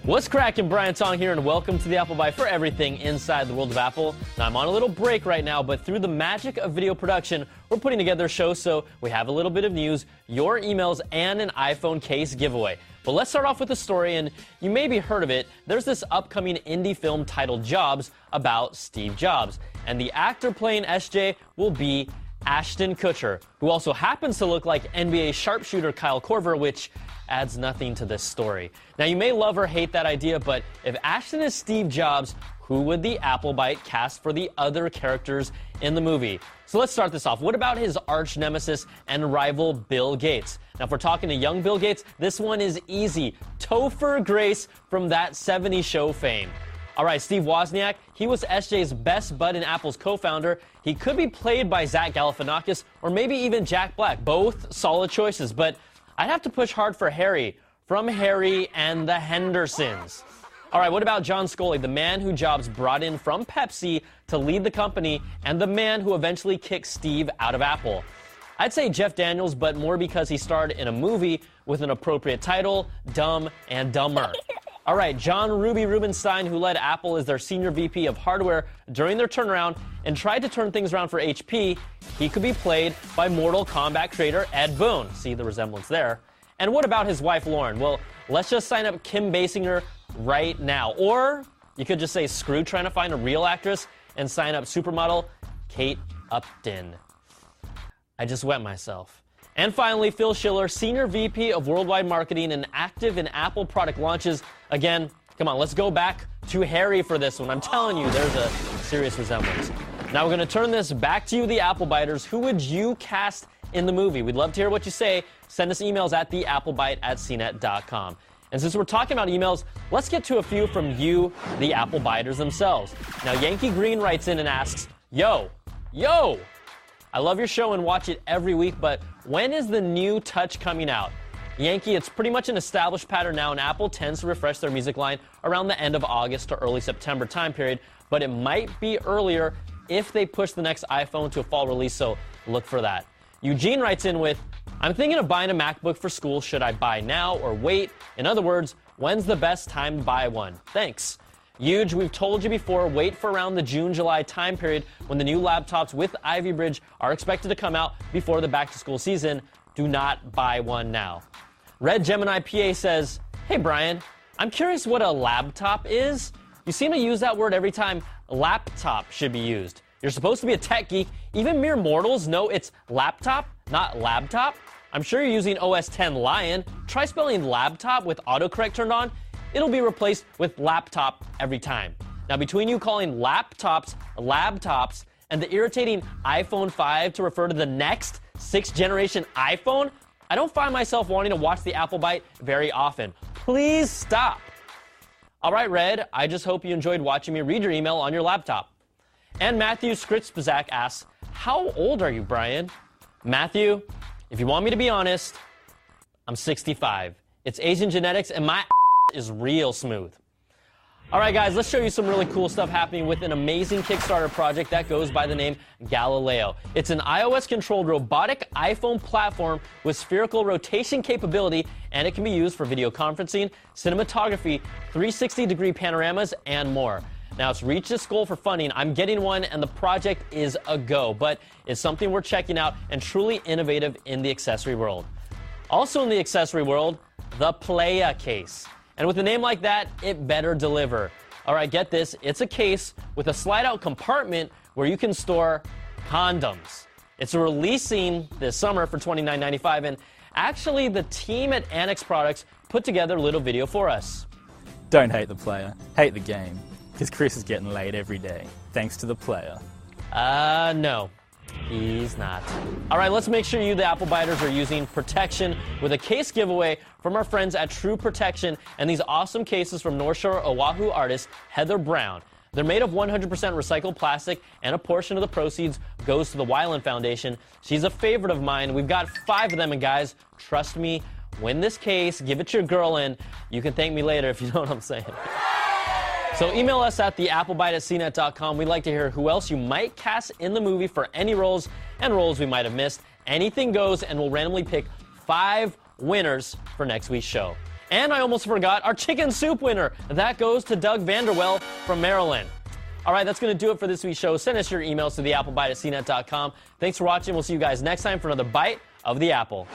What's cracking? Brian Tong here, and welcome to the Apple Byte for everything inside the world of Apple. Now, I'm on a little break right now, but through the magic of video production, we're putting together a show, so we have a little bit of news, your emails, and an iPhone case giveaway. But let's start off with a story, and you maybe heard of it. There's this upcoming indie film titled Jobs about Steve Jobs, and the actor playing SJ will be Ashton Kutcher, who also happens to look like NBA sharpshooter Kyle Korver, which adds nothing to this story. Now, you may love or hate that idea, but if Ashton is Steve Jobs, who would the Apple Byte cast for the other characters in the movie? So let's start this off. What about his arch nemesis and rival Bill Gates? Now, if we're talking to young Bill Gates, this one is easy. Topher Grace from That 70s Show fame. All right, Steve Wozniak, he was SJ's best bud and Apple's co-founder. He could be played by Zach Galifianakis or maybe even Jack Black. Both solid choices, but I'd have to push hard for Harry from Harry and the Hendersons. All right, what about John Scully, the man who Jobs brought in from Pepsi to lead the company and the man who eventually kicked Steve out of Apple? I'd say Jeff Daniels, but more because he starred in a movie with an appropriate title, Dumb and Dumber. All right, John Ruby Rubenstein, who led Apple as their senior VP of hardware during their turnaround and tried to turn things around for HP, he could be played by Mortal Kombat creator Ed Boon. See the resemblance there. And what about his wife, Lauren? Well, let's just sign up Kim Basinger right now. Or you could just say screw trying to find a real actress and sign up supermodel Kate Upton. I just wet myself. And finally, Phil Schiller, Senior VP of Worldwide Marketing and active in Apple product launches. Again, come on, let's go back to Harry for this one. I'm telling you, there's a serious resemblance. Now we're going to turn this back to you, the Apple Biters. Who would you cast in the movie? We'd love to hear what you say. Send us emails at theapplebyte@cnet.com. And since we're talking about emails, let's get to a few from you, the Apple Biters themselves. Now, Yankee Green writes in and asks, Yo, I love your show and watch it every week, but when is the new Touch coming out? Yankee, it's pretty much an established pattern now, and Apple tends to refresh their music line around the end of August to early September time period, but it might be earlier if they push the next iPhone to a fall release, so look for that. Eugene writes in with, I'm thinking of buying a MacBook for school. Should I buy now or wait? In other words, when's the best time to buy one? Thanks. Huge, we've told you before, wait for around the June-July time period when the new laptops with Ivy Bridge are expected to come out before the back-to-school season. Do not buy one now. Red Gemini PA says, Hey Brian, I'm curious what a laptop is. You seem to use that word every time laptop should be used. You're supposed to be a tech geek. Even mere mortals know it's laptop, not laptop. I'm sure you're using OS X Lion. Try spelling laptop with autocorrect turned on. It'll be replaced with laptop every time. Now, between you calling laptops labtops and the irritating iPhone 5 to refer to the next 6th generation iPhone, I don't find myself wanting to watch the Apple Byte very often. Please stop. All right, Red, I just hope you enjoyed watching me read your email on your laptop. And Matthew Skritzbazak asks, How old are you, Brian? Matthew, if you want me to be honest, I'm 65. It's Asian genetics, and my is real smooth. All right, guys, let's show you some really cool stuff happening with an amazing Kickstarter project that goes by the name Galileo. It's an iOS-controlled robotic iPhone platform with spherical rotation capability, and it can be used for video conferencing, cinematography, 360-degree panoramas, and more. Now, it's reached its goal for funding. I'm getting one, and the project is a go, but it's something we're checking out and truly innovative in the accessory world. Also in the accessory world, the Playa case. And with a name like that, it better deliver. All right, get this. It's a case with a slide-out compartment where you can store condoms. It's releasing this summer for $29.95, and actually the team at Annex Products put together a little video for us. Don't hate the player, hate the game, because Chris is getting laid every day, thanks to the player. No. He's not. All right, let's make sure you, the Apple Biters, are using protection with a case giveaway from our friends at True Protection and these awesome cases from North Shore Oahu artist Heather Brown. They're made of 100% recycled plastic, and a portion of the proceeds goes to the Weiland Foundation. She's a favorite of mine. We've got 5 of them, and guys, trust me, win this case, give it to your girl, and you can thank me later if you know what I'm saying. So email us at theapplebyte@cnet.com. We'd like to hear who else you might cast in the movie for any roles and roles we might have missed. Anything goes, and we'll randomly pick 5 winners for next week's show. And I almost forgot our chicken soup winner. That goes to Doug Vanderwell from Maryland. All right, that's going to do it for this week's show. Send us your emails to theapplebite@cnet.com. Thanks for watching. We'll see you guys next time for another Bite of the Apple.